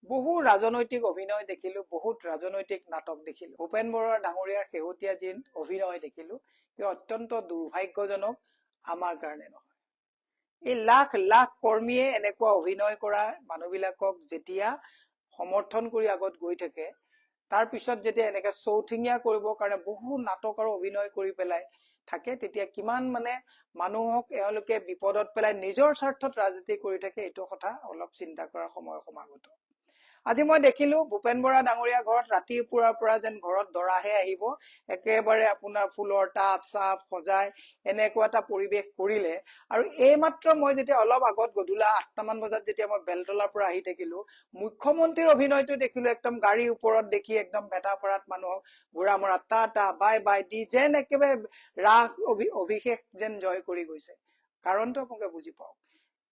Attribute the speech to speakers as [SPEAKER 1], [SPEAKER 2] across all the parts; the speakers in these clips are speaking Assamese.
[SPEAKER 1] বহু ৰাজনৈতিক অভিনয় দেখিলো, বহুত ৰাজনৈতিক নাটক দেখিলো। ভূপেন বৰা ডাঙৰীয়াৰ শেহতীয়া যি অভিনয় দেখিলো, সি অত্যন্ত দুৰ্ভাগ্যজনক আমাৰ কাৰণে নহয়। এই লাখ লাখ কৰ্মীয়ে এনেকুৱা অভিনয় কৰা মানুহবিলাকক যেতিয়া সমৰ্থন কৰি আগত গৈ থাকে, তাৰ পিছত যেতিয়া এনেকে চৌঠিঙীয়া কৰিবৰ কাৰণে বহু নাটক আৰু অভিনয় কৰি পেলাই থাকে, তেতিয়া কিমান মানুহক এওঁলোকে বিপদত পেলাই নিজৰ স্বাৰ্থত ৰাজনীতি কৰি থাকে, এইটো কথা অলপ চিন্তা কৰাৰ সময় সমাগত। আজি মই দেখিলো ভূপেন বৰা ডাঙৰীয়া ঘৰত ৰাতিপুৱাৰ পৰা যেন ঘৰত দৰাহে আহিব, একেবাৰে আপোনাৰ ফুলৰ টাব চাপ সজাই এনেকুৱা এটা পৰিৱেশ কৰিলে। আৰু এইমাত্ৰ মই যেতিয়া অলপ আগত গধূলা 8টামান বজাত যেতিয়া মই বেলতলাৰ পৰা আহি থাকিলো, মুখ্যমন্ত্ৰীৰ অভিনয়টো দেখিলো। একদম গাড়ীৰ ওপৰত দেখি একদম ভেটাপাৰাত মানুহক ঘোঁৰা মৰা টাটা বাই বাই দি যেন একেবাৰে ৰাস অভিষেক যেন জয় কৰি গৈছে। কাৰণটো আপোনালোকে বুজি পাওক,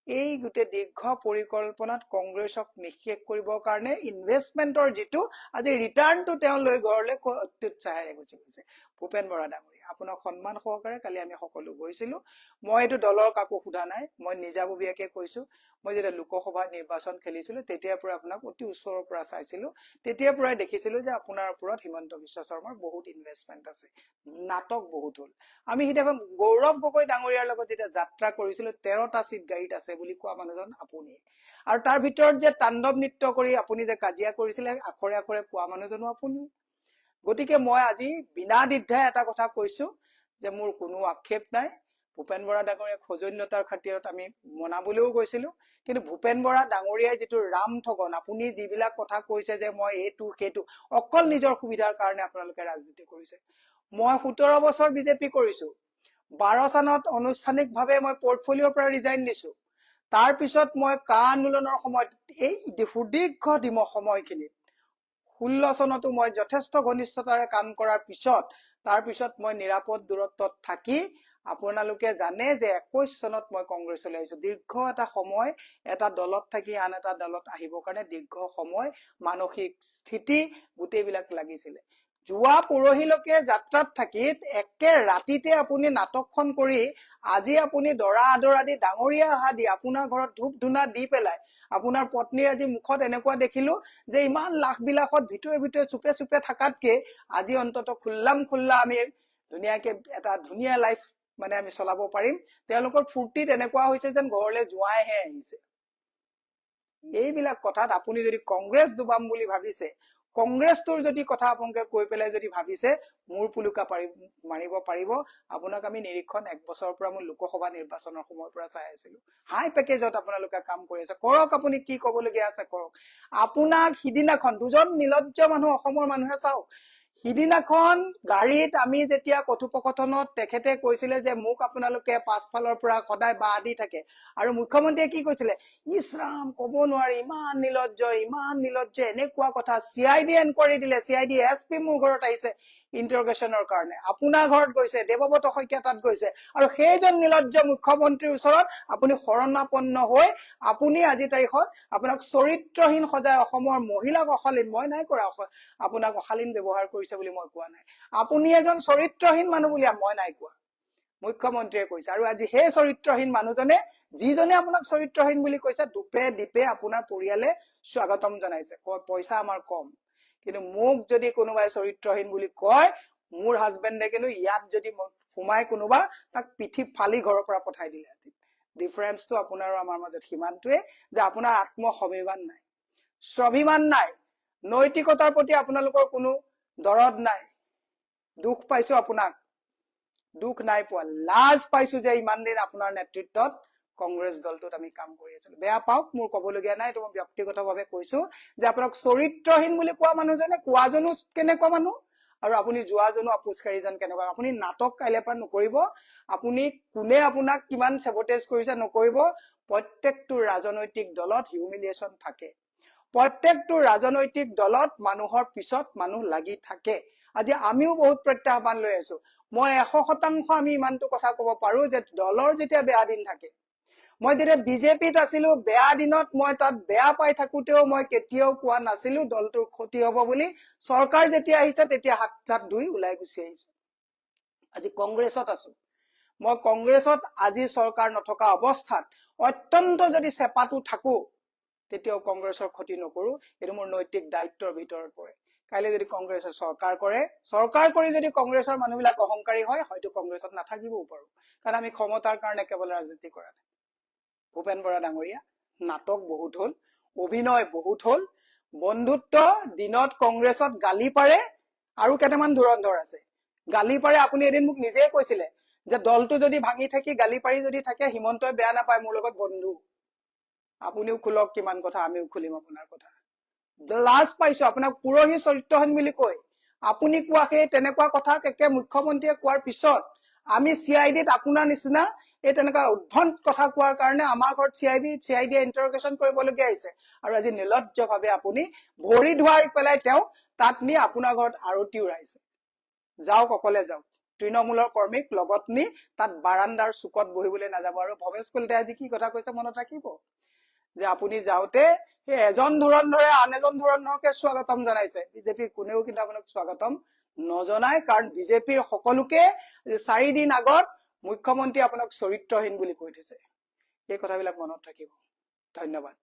[SPEAKER 1] এই গোটেই দীৰ্ঘ পৰিকল্পনাত কংগ্ৰেছক নিঃশেষ কৰিবৰ কাৰণে ইনভেষ্টমেন্টৰ যিটো আজি ৰিটাৰ্ণটো তেওঁ লৈ ঘৰলৈ অত্যুৎসাহেৰে গুচি গৈছে। ভূপেন বৰা ডাঙৰীয়া, আপোনাক সন্মান সহকাৰে কালি আমি সকলো গৈছিলো। মই এইটো দলৰ কাকো সোধা নাই, মই নিজাববীয়াকে কৈছো। মই যেতিয়া লোকসভা নিৰ্বাচন খেলিছিলো তেতিয়াৰ পৰা আপোনাক অতি ওচৰৰ পৰা চাইছিলো, তেতিয়াৰ পৰাই দেখিছিলো যে আপোনাৰ ওপৰত হিমন্ত বিশ্ব শৰ্মাৰ বহুত ইনভেষ্টমেন্ট আছে, নাটক বহুত হল। আমি সিদিনাখন গৌৰৱ গগৈ ডাঙৰীয়াৰ লগত যেতিয়া যাত্ৰা কৰিছিলো, 13টা চিট গাড়ীত আছে বুলি কোৱা মানুহজন আপুনি। আৰু তাৰ ভিতৰত যে তাণ্ডৱ নৃত্য কৰি আপুনি যে কাজিয়া কৰিছিলে, আখৰে আখৰে কোৱা মানুহজনো আপুনি। গতিকে মই আজি বিনা দ্বিধাই এটা কথা কৈছো যে মোৰ কোনো আক্ষেপ নাই। ভূপেন বৰা ডাঙৰীয়াক সৌজন্যতাৰ খাতিৰত আমি মনাবলৈও গৈছিলো, কিন্তু ভূপেন বৰা ডাঙৰীয়াই যিটো ৰাম ঠগন, আপুনি যিবিলাক কথা কৈছে যে মই এইটো সেইটো, অকল নিজৰ সুবিধাৰ কাৰণে আপোনালোকে ৰাজনীতি কৰিছে। মই 17 বছৰ বিজেপি কৰিছো। 12 চনত আনুষ্ঠানিকভাৱে মই পৰ্টফলিঅ'ৰ পৰা ৰিজাইন দিছো। তাৰ পিছত মই কা আন্দোলনৰ সময়ত এই সুদীৰ্ঘ সময়খিনিত 16 চনতো মই যথেষ্ট ঘনিষ্ঠতাৰে কাম কৰাৰ পিছত, তাৰ পিছত মই নিৰাপদ দূৰত্বত থাকি আপোনালোকে জানে যে 21 চনত মই কংগ্ৰেছলৈ আহিছো। দীৰ্ঘ এটা সময় এটা দলত থাকি আন এটা দলত আহিবৰ কাৰণে দীৰ্ঘ সময় মানসিক স্থিতি গোটেইবিলাক লাগিছিলে। যোৱা পৰহিলৈকে যাত্ৰাত থাকি একে ৰাতিতে আপুনি নাটকখন কৰি আজি আপুনি দৰা আদৰা দি ডাঙৰীয়া অহা দি আপোনাৰ ঘৰত ধূপ ধূনা দি পেলাই আপোনাৰ পত্নীৰ আজি মুখত এনেকুৱা দেখিলো যে ইমান লাখ বিলাসত ভিতৰে ভিতৰে চুপে চুপে থাকাতকে আজি অন্তত খোল্লা আমি ধুনীয়াকে এটা ধুনীয়া লাইফ আমি চলাব পাৰিম। তেওঁলোকৰ ফূৰ্তিত এনেকুৱা হৈছে যেন ঘৰলৈ জোঁৱাইহে আহিছে। এইবিলাক কথাত আপুনি যদি কংগ্ৰেছ ডুবাম বুলি ভাবিছে, কংগ্ৰেছটোৰ যদি কথা আপোনালোকে কৈ পেলাই যদি ভাবিছে মূৰ পুলুকা মাৰিব পাৰিব, আপোনাক আমি নিৰীক্ষণ 1 বছৰৰ পৰা মই লোকসভা নিৰ্বাচনৰ সময়ৰ পৰা চাই আছিলো। হাই পেকেজত আপোনালোকে কাম কৰি আছে, কৰক আপুনি কি কবলগীয়া আছে কৰক। আপোনাক সিদিনাখন দুজন নিলজ্জ মানুহ অসমৰ মানুহে চাওক, সিদিনাখন গাড়ীত আমি যেতিয়া কথোপকথনত তেখেতে কৈছিলে যে মোক আপোনালোকে পাছফালৰ পৰা সদায় বাহ দি থাকে, আৰু মুখ্যমন্ত্ৰীয়ে কি কৈছিলে, ইছৰাম কব নোৱাৰি ইমান নিলজ্জ এনেকুৱা কথা। CID এনকুৱাৰী দিলে, CID SP মোৰ ঘৰত আহিছে ইন্টাৰগেশ্যনৰ কাৰণে, আপোনাৰ ঘৰত গৈছে, দেৱব্ৰত শইকীয়া তাত গৈছে, আৰু সেইজন নিলজ্জ মুখ্যমন্ত্ৰীৰ ওচৰত আপুনি শৰণাপন্ন হৈ আপুনি আজি তাৰিখত আপোনাক চৰিত্ৰহীন সজাই অসমৰ মহিলাক অশালীন, মই নাই কৰা আপোনাক অশালীন ব্যৱহাৰ কৰিছে বুলি মই কোৱা নাই, আপুনি এজন চৰিত্ৰহীন মানুহ বুলি মই নাই কোৱা, মুখ্যমন্ত্ৰীয়ে কৈছে। আৰু আজি সেই চৰিত্ৰহীন মানুহজনে, যিজনে আপোনাক চৰিত্ৰহীন বুলি কৈছে, দুপে দীপে আপোনাৰ পৰিয়ালে স্বাগতম জনাইছে, পইচা আমাৰ কম, কিন্তু মোক যদি কোনোবাই চৰিত্ৰহীন বুলি কয়, মোৰ হাজবেণ্ডে কিন্তু ইয়াত যদি সোমাই কোনোবা তাক পিঠি ফালি ঘৰৰ পৰা পঠাই দিলে। ডিফাৰেন্সটো আপোনাৰ আৰু আমাৰ মাজত সিমানটোৱে যে আপোনাৰ আত্মস্বাভিমান নাই, স্বাভিমান নাই, নৈতিকতাৰ প্ৰতি আপোনালোকৰ কোনো দৰদ নাই। দুখ পাইছো আপোনাক, দুখ নাই পোৱা, লাজ পাইছো যে ইমান দিন আপোনাৰ নেতৃত্বত কংগ্ৰেছ দলটোত আমি কাম কৰি আছিলো। বেয়া পাওক, মোৰ কবলগীয়া নাই, এইটো মই ব্যক্তিগতভাৱে কৈছো যে আপোনাক চৰিত্ৰহীন বুলি কোৱা মানুহজনে কোৱাজনো কেনেকুৱা মানুহ, আৰু আপুনি যোৱাজনো আপোচকাৰীজন কেনেকুৱা। আপুনি নাটক কাইলৈ পৰা নকৰিব, আপুনি কোনে আপোনাক কিমান চেবটেজ কৰিছে নকৰিব। প্ৰত্যেকটো ৰাজনৈতিক দলত হিউমিলিয়েশ্যন থাকে, প্ৰত্যেকটো ৰাজনৈতিক দলত মানুহৰ পিছত মানুহ লাগি থাকে। আজি আমিও বহুত প্ৰত্যাহ্বান লৈ আছো। মই 100% আমি ইমানটো কথা কব পাৰো যে দলৰ যেতিয়া বেয়া দিন থাকে, মই যেতিয়া বিজেপিত আছিলো বেয়া দিনত মই তাত বেয়া পাই থাকোতেও মই কেতিয়াও কোৱা নাছিলো দলটোৰ ক্ষতি হব বুলি। চৰকাৰ যেতিয়া আহিছে তেতিয়া হাত চাত ধুই ওলাই গুচি আহিছো। আজি কংগ্ৰেছত আছো, মই কংগ্ৰেছত আজি চৰকাৰ নথকা অৱস্থাত অত্যন্ত যদি চেপাটো থাকো, তেতিয়াও কংগ্ৰেছৰ ক্ষতি নকৰো, এইটো মোৰ নৈতিক দায়িত্বৰ ভিতৰত পৰে। কাইলৈ যদি কংগ্ৰেছে চৰকাৰ কৰে, চৰকাৰ কৰি যদি কংগ্ৰেছৰ মানুহবিলাক অহংকাৰী হয়, হয়তো কংগ্ৰেছত নাথাকিবও পাৰো, কাৰণ আমি ক্ষমতাৰ কাৰণে কেৱল ৰাজনীতি কৰা নাই। ভূপেন বৰা ডাঙৰীয়া, নাটক বহুত হল, অভিনয় বহুত হল, বন্ধুত্ব দিনত কংগ্ৰেছত গালি পাৰে আৰু কেইটামান ধুৰন্ধৰ আছে। গালি পাৰে, আপুনি এদিন মোক নিজেই কৈছিলে যে দলটো যদি ভাঙি থাকি গালি পাৰি যদি থাকে হিমন্তই বেয়া নাপায়, মোৰ লগত বন্ধু। আপুনিও খোলক কিমান কথা, আমিও খুলিম আপোনাৰ কথা। লাজ পাইছো আপোনাক পুৰহি চৰিত্ৰহীন বুলি কৈ আপুনি কোৱা সেই তেনেকুৱা কথা একে মুখ্যমন্ত্ৰীয়ে কোৱাৰ পিছত আমি CIDত আপোনাৰ নিচিনা এই তেনেকুৱা উদ্ভট কথা কোৱাৰ কাৰণে আমাৰ ঘৰত CIDয়ে ইন্টাৰোগেশ্যন কৰিবলগীয়া হৈছে, আৰু আজি নিলজ্জভাৱে আপুনি ভৰি ধুৱাই পেলাই তেওঁ তাত নি আপোনাৰ ঘৰত আৰতি উৰাইছে। যাওক, অকলে যাওক, তৃণমূলৰ কৰ্মীক লগত নি তাত বাৰান্দাৰ চুকত বহিবলৈ নাযাব। আৰু ভৱেশ কলিতাই আজি কি কথা কৈছে মনত ৰাখিব, যে আপুনি যাওঁতে সেই এজন ধুৰন্ধৰে আন এজন ধুৰন্ধৰকে স্বাগতম জনাইছে। বিজেপি কোনেও কিন্তু আপোনাক স্বাগতম নজনায়, কাৰণ বিজেপিৰ সকলোকে 4 দিন আগত মুখ্যমন্ত্ৰী আপোনাক চৰিত্ৰহীন বুলি কৈ দিছে। এই কথাবিলাক মনত ৰাখিব। ধন্যবাদ।